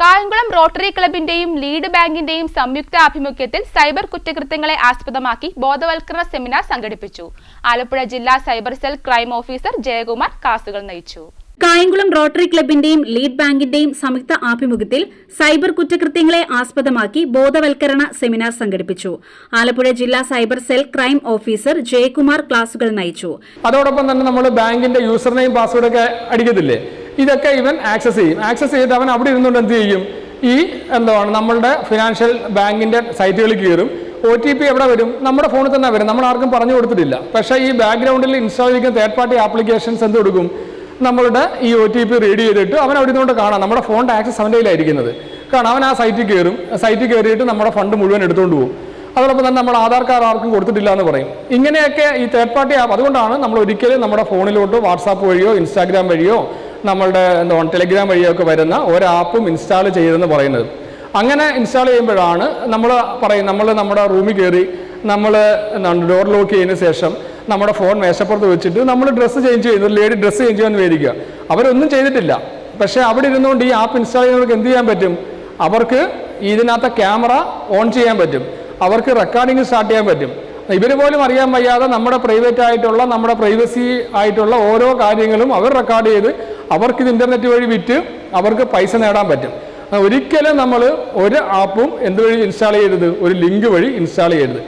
Kayamkulam rotary ക്ലബിന്റെയും lead ബാങ്കിന്റെയും സംയുക്ത ആഭിമുഖ്യത്തിൽ cyber കുറ്റകൃത്യങ്ങളെ ആസ്പദമാക്കി ബോധവൽക്കരണ സെമിനാർ സംഘടിപ്പിച്ചു. ആലപ്പുഴ ജില്ലാ cyber cell crime officer Jayakumar ക്ലാസുകൾ നയിച്ചു. കായംകുളം റോട്ടറി ക്ലബിന്റെയും ലീഡ് ബാങ്കിന്റെയും സംയുക്ത ആഭിമുഖ്യത്തിൽ സൈബർ കുറ്റകൃത്യങ്ങളെ ആസ്പദമാക്കി ബോധവൽക്കരണ സെമിനാർ സംഘടിപ്പിച്ചു. ആലപ്പുഴ ജില്ലാ cyber cell crime officer Jayakumar ക്ലാസുകൾ നയിച്ചു. അതോടൊപ്പം തന്നെ നമ്മൾ ബാങ്കിന്റെ യൂസർ നെയിം പാസ്വേഡ് ഒക്കെ അടിക്കത്തില്ലേ, ഇതൊക്കെ ഇവൻ ആക്സസ് ചെയ്തിട്ട് അവൻ അവിടെ ഇരുന്നുകൊണ്ട് എന്ത് ചെയ്യും, നമ്മളുടെ ഫിനാൻഷ്യൽ ബാങ്കിന്റെ സൈറ്റുകളിൽ കയറും. OTP എവിടെ വരും? നമ്മുടെ ഫോണിൽ തന്നെ വരും. നമ്മൾ ആർക്കും പറഞ്ഞു കൊടുത്തിട്ടില്ല. പക്ഷേ ഈ ബാക്ക്ഗ്രൗണ്ടിൽ ഇൻസ്റ്റാൾ ചെയ്തിരിക്കുന്ന തേർഡ് പാർട്ടി ആപ്ലിക്കേഷൻസ് എന്ത് കൊടുക്കും, നമ്മളുടെ ഈ OTP റീഡ് ചെയ്തിട്ട് അവൻ അവിടെ നിന്നുകൊണ്ട് കാണാം നമ്മുടെ ഫോണിന്റെ ആക്സസ് അവൻ്റെ കയ്യിലായിരിക്കുന്നത്. കാരണം അവൻ ആ സൈറ്റിൽ കയറിയിട്ട് നമ്മുടെ ഫണ്ട് മുഴുവൻ എടുത്തുകൊണ്ട് പോകും. അതോടൊപ്പം തന്നെ നമ്മൾ ആധാർ കാർഡ് ആർക്കും കൊടുത്തിട്ടില്ല എന്ന് പറയും. ഇങ്ങനെയൊക്കെ ഈ തേർഡ് പാർട്ടി ആപ്പ്, അതുകൊണ്ടാണ് നമ്മൾ ഒരിക്കലും നമ്മുടെ ഫോണിലോട്ട് വാട്സാപ്പ് വഴിയോ ഇൻസ്റ്റാഗ്രാം വഴിയോ നമ്മളുടെ ടെലിഗ്രാം വഴിയോ ഒക്കെ വരുന്ന ഒരു ആപ്പും ഇൻസ്റ്റാൾ ചെയ്തെന്ന് പറയുന്നത്. അങ്ങനെ ഇൻസ്റ്റാൾ ചെയ്യുമ്പോഴാണ് നമ്മൾ നമ്മുടെ റൂമിൽ കയറി നമ്മൾ ഡോർ ലോക്ക് ചെയ്തതിന് ശേഷം നമ്മുടെ ഫോൺ മേശപ്പുറത്ത് വെച്ചിട്ട് നമ്മൾ ഡ്രസ്സ് ചേഞ്ച് ചെയ്യുന്നു, ലേഡി ഡ്രസ്സ് ചേഞ്ച് ചെയ്യാൻ വിചാരിക്കുക. അവരൊന്നും ചെയ്തിട്ടില്ല. പക്ഷേ അവിടെ ഇരുന്നുകൊണ്ട് ഈ ആപ്പ് ഇൻസ്റ്റാൾ ചെയ്യുന്നവർക്ക് എന്ത് ചെയ്യാൻ പറ്റും, അവർക്ക് ഇതിനകത്ത് ക്യാമറ ഓൺ ചെയ്യാൻ പറ്റും, അവർക്ക് റെക്കോർഡിങ് സ്റ്റാർട്ട് ചെയ്യാൻ പറ്റും. ഇവർ പോലും അറിയാൻ വയ്യാതെ നമ്മുടെ പ്രൈവറ്റ് ആയിട്ടുള്ള നമ്മുടെ പ്രൈവസി ആയിട്ടുള്ള ഓരോ കാര്യങ്ങളും അവർ റെക്കോർഡ് ചെയ്ത് അവർക്കിത് ഇൻ്റർനെറ്റ് വഴി വിറ്റ് അവർക്ക് പൈസ നേടാൻ പറ്റും. ഒരിക്കലും നമ്മൾ ഒരു ആപ്പും എന്തുവഴി ഇൻസ്റ്റാൾ ചെയ്യരുത്, ഒരു ലിങ്ക് വഴി ഇൻസ്റ്റാൾ ചെയ്യരുത്.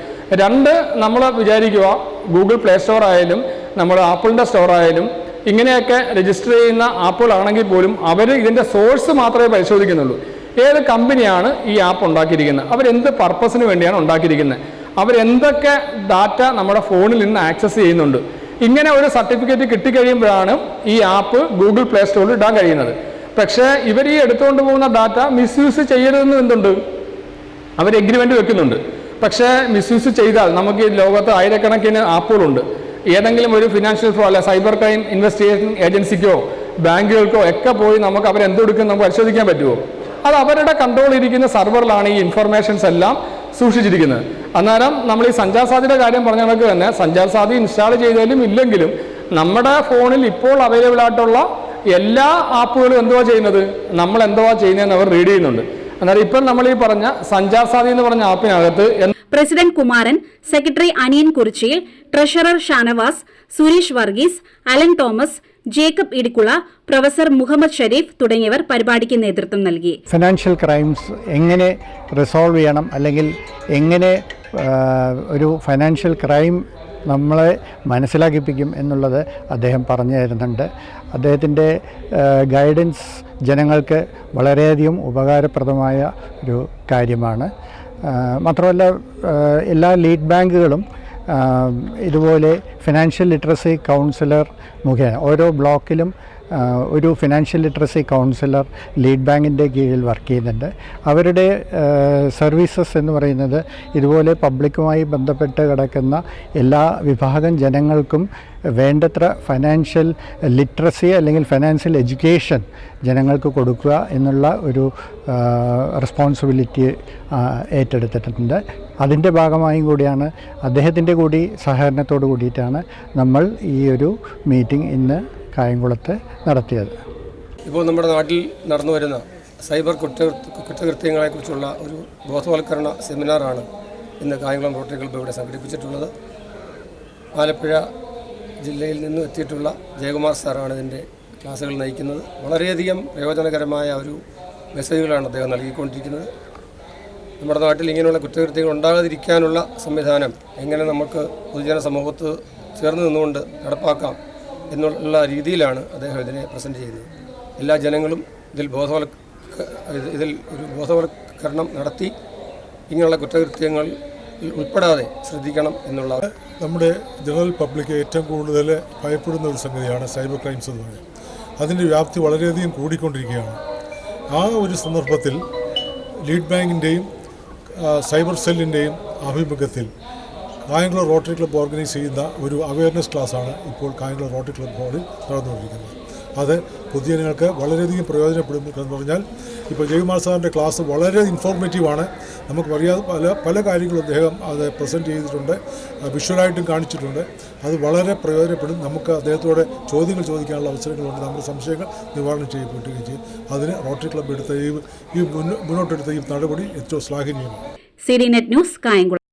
രണ്ട്, നമ്മൾ വിചാരിക്കുക ഗൂഗിൾ പ്ലേ സ്റ്റോർ ആയാലും നമ്മൾ ആപ്പിളിൻ്റെ സ്റ്റോർ ആയാലും ഇങ്ങനെയൊക്കെ രജിസ്റ്റർ ചെയ്യുന്ന ആപ്പുകളാണെങ്കിൽ പോലും അവർ ഇതിൻ്റെ സോഴ്സ് മാത്രമേ പരിശോധിക്കുന്നുള്ളൂ. ഏത് കമ്പനിയാണ് ഈ ആപ്പ് ഉണ്ടാക്കിയിരിക്കുന്നത്, അവരെന്ത് പർപ്പസിന് വേണ്ടിയാണ് ഉണ്ടാക്കിയിരിക്കുന്നത്, അവരെന്തൊക്കെ ഡാറ്റ നമ്മുടെ ഫോണിൽ നിന്ന് ആക്സസ് ചെയ്യുന്നുണ്ട്. ഇങ്ങനെ ഒരു സർട്ടിഫിക്കറ്റ് കിട്ടിക്കഴിയുമ്പോഴാണ് ഈ ആപ്പ് ഗൂഗിൾ പ്ലേ സ്റ്റോറിൽ ഇടാൻ കഴിയുന്നത്. പക്ഷേ ഇവർ ഈ എടുത്തുകൊണ്ട് പോകുന്ന ഡാറ്റ മിസ്യൂസ് ചെയ്യരുതെന്ന് എന്തുണ്ട്, അവർ എഗ്രിമെൻ്റ് വെക്കുന്നുണ്ട്. പക്ഷേ മിസ്യൂസ് ചെയ്താൽ നമുക്ക് ഈ ലോകത്ത് ആയിരക്കണക്കിന് ആപ്പുകളുണ്ട്. ഏതെങ്കിലും ഒരു ഫിനാൻഷ്യൽ ഫ്രോഡ് അല്ല സൈബർ ക്രൈം ഇൻവെസ്റ്റിഗേഷൻ ഏജൻസിക്കോ ബാങ്കുകൾക്കോ ഒക്കെ പോയി നമുക്ക് അവരെന്തെടുക്കും നമുക്ക് പരിശോധിക്കാൻ പറ്റുമോ? അത് അവരുടെ കൺട്രോൾ ഇരിക്കുന്ന സെർവറിലാണ് ഈ ഇൻഫർമേഷൻസ് എല്ലാം സൂക്ഷിച്ചിരിക്കുന്നത്. അന്നേരം നമ്മൾ ഈ സഞ്ചാർ സാധ്യതയുടെ കാര്യം പറഞ്ഞ കണക്ക് തന്നെ സഞ്ചാർ സാധ്യത ഇൻസ്റ്റാൾ ചെയ്താലും ഇല്ലെങ്കിലും നമ്മുടെ ഫോണിൽ ഇപ്പോൾ അവൈലബിൾ ആയിട്ടുള്ള എല്ലാ ആപ്പുകളും എന്തുവാ ചെയ്യുന്നത്, നമ്മൾ എന്തുവാ ചെയ്യുന്നതെന്ന് അവർ റീഡ് ചെയ്യുന്നുണ്ട്. അന്നേരം ഇപ്പം നമ്മൾ ഈ പറഞ്ഞ സഞ്ചാർ സാധ്യത എന്ന് പറഞ്ഞ ആപ്പിനകത്ത് president Kumaran, secretary Aniyan Kurichiyil, treasurer Shanavas, Suresh Varghese, Alan Thomas, Jacob Idikkula, professor Muhammad Sharif തുടങ്ങിയവർ പരിപാടിക്ക് നേതൃത്വം നൽകി. ഫിനാൻഷ്യൽ ക്രൈംസ് എങ്ങനെ റിസോൾവ് ചെയ്യണം, അല്ലെങ്കിൽ എങ്ങനെ ഒരു ഫൈനാൻഷ്യൽ ക്രൈം നമ്മളെ മനസ്സിലാക്കിപ്പിക്കും എന്നുള്ളത് അദ്ദേഹം പറഞ്ഞു തരുന്നുണ്ട്. അദ്ദേഹത്തിൻ്റെ ഗൈഡൻസ് ജനങ്ങൾക്ക് വളരെയധികം ഉപകാരപ്രദമായ ഒരു കാര്യമാണ്. മാത്രമല്ല എല്ലാ ലീഡ് ബാങ്കുകളും ഇതുപോലെ ഫിനാൻഷ്യൽ ലിറ്ററസി കൗൺസിലർ മുഖേന ഓരോ ബ്ലോക്കിലും ഒരു ഫിനാൻഷ്യൽ ലിറ്ററസി കൗൺസിലർ ലീഡ് ബാങ്കിൻ്റെ കീഴിൽ വർക്ക് ചെയ്യുന്നുണ്ട്. അവരുടെ സർവീസസ് എന്ന് പറയുന്നത് ഇതുപോലെ പബ്ലിക്കുമായി ബന്ധപ്പെട്ട് കിടക്കുന്ന എല്ലാ വിഭാഗം ജനങ്ങൾക്കും വേണ്ടത്ര ഫൈനാൻഷ്യൽ ലിറ്ററസി അല്ലെങ്കിൽ ഫൈനാൻഷ്യൽ എഡ്യൂക്കേഷൻ ജനങ്ങൾക്ക് കൊടുക്കുക എന്നുള്ള ഒരു റെസ്പോൺസിബിലിറ്റി ഏറ്റെടുത്തിട്ടുണ്ട്. അതിൻ്റെ ഭാഗമായും കൂടിയാണ് അദ്ദേഹത്തിൻ്റെ കൂടി സഹകരണത്തോടു കൂടിയിട്ടാണ് നമ്മൾ ഈ ഒരു മീറ്റിംഗ് ഇന്ന് കായംകുളത്ത് നടത്തിയത്. ഇപ്പോൾ നമ്മുടെ നാട്ടിൽ നടന്നു വരുന്ന സൈബർ കുറ്റകൃത്യങ്ങളെക്കുറിച്ചുള്ള ഒരു ബോധവൽക്കരണ സെമിനാറാണ് ഇന്ന് കായംകുളം റോട്ടറി ക്ലബ്ബ് ഇവിടെ സംഘടിപ്പിച്ചിട്ടുള്ളത്. ആലപ്പുഴ ജില്ലയിൽ നിന്നും എത്തിയിട്ടുള്ള ജയകുമാർ സാറാണ് ഇതിൻ്റെ ക്ലാസ്സുകൾ നയിക്കുന്നത്. വളരെയധികം പ്രയോജനകരമായ ഒരു മെസ്സേജുകളാണ് അദ്ദേഹം നൽകിക്കൊണ്ടിരിക്കുന്നത്. നമ്മുടെ നാട്ടിൽ ഇങ്ങനെയുള്ള കുറ്റകൃത്യങ്ങൾ ഉണ്ടാകാതിരിക്കാനുള്ള സംവിധാനം എങ്ങനെ നമുക്ക് പൊതുജന സമൂഹത്ത് ചേർന്ന് നിന്നുകൊണ്ട് നടപ്പാക്കാം എന്നുള്ള രീതിയിലാണ് അദ്ദേഹം ഇതിനെ പ്രസൻറ്റ് ചെയ്യുന്നത്. എല്ലാ ജനങ്ങളും ഇതിൽ ഒരു ബോധവൽക്കരണം നടത്തി ഇങ്ങനെയുള്ള കുറ്റകൃത്യങ്ങൾ ഉൾപ്പെടാതെ ശ്രദ്ധിക്കണം എന്നുള്ള നമ്മുടെ ജനറൽ പബ്ലിക് ഏറ്റവും കൂടുതൽ ഭയപ്പെടുന്ന ഒരു സംഗതിയാണ് സൈബർ ക്രൈംസ് എന്ന് പറയുന്നത്. അതിൻ്റെ വ്യാപ്തി വളരെയധികം കൂടിക്കൊണ്ടിരിക്കുകയാണ്. ആ ഒരു സന്ദർഭത്തിൽ ലീഡ് ബാങ്കിൻ്റെയും സൈബർ സെല്ലിൻ്റെയും ആഭിമുഖ്യത്തിൽ കായംകുളം റോട്ടറി ക്ലബ്ബ് ഓർഗനൈസ് ചെയ്യുന്ന ഒരു അവയർനെസ് ക്ലാസ്സാണ് ഇപ്പോൾ കായംകുളം റോട്ടറി ക്ലബ്ബ് ഹോളിൽ നടന്നുകൊണ്ടിരിക്കുന്നത്. അത് പൊതുജനങ്ങൾക്ക് വളരെയധികം പ്രയോജനപ്പെടുന്നു എന്ന് പറഞ്ഞാൽ ഇപ്പോൾ ജയകുമാർ സാറിൻ്റെ ക്ലാസ് വളരെ ഇൻഫോർമേറ്റീവാണ്. നമുക്ക് അറിയാതെ പല കാര്യങ്ങളും അദ്ദേഹം അത് പ്രസൻറ്റ് ചെയ്തിട്ടുണ്ട്, വിഷ്വലായിട്ടും കാണിച്ചിട്ടുണ്ട്. അത് വളരെ പ്രയോജനപ്പെടും. നമുക്ക് അദ്ദേഹത്തോടെ ചോദ്യങ്ങൾ ചോദിക്കാനുള്ള അവസരങ്ങളുണ്ട്. നമ്മുടെ സംശയങ്ങൾ നിവാരണം ചെയ്യപ്പെടുകയും ചെയ്യും. അതിന് റോട്ടറി ക്ലബ്ബ് എടുത്ത ഈ മുന്നോട്ടെടുത്ത ഈ നടപടി ഏറ്റവും ശ്ലാഘനീയമാണ്. CD net news, Kayamkulam.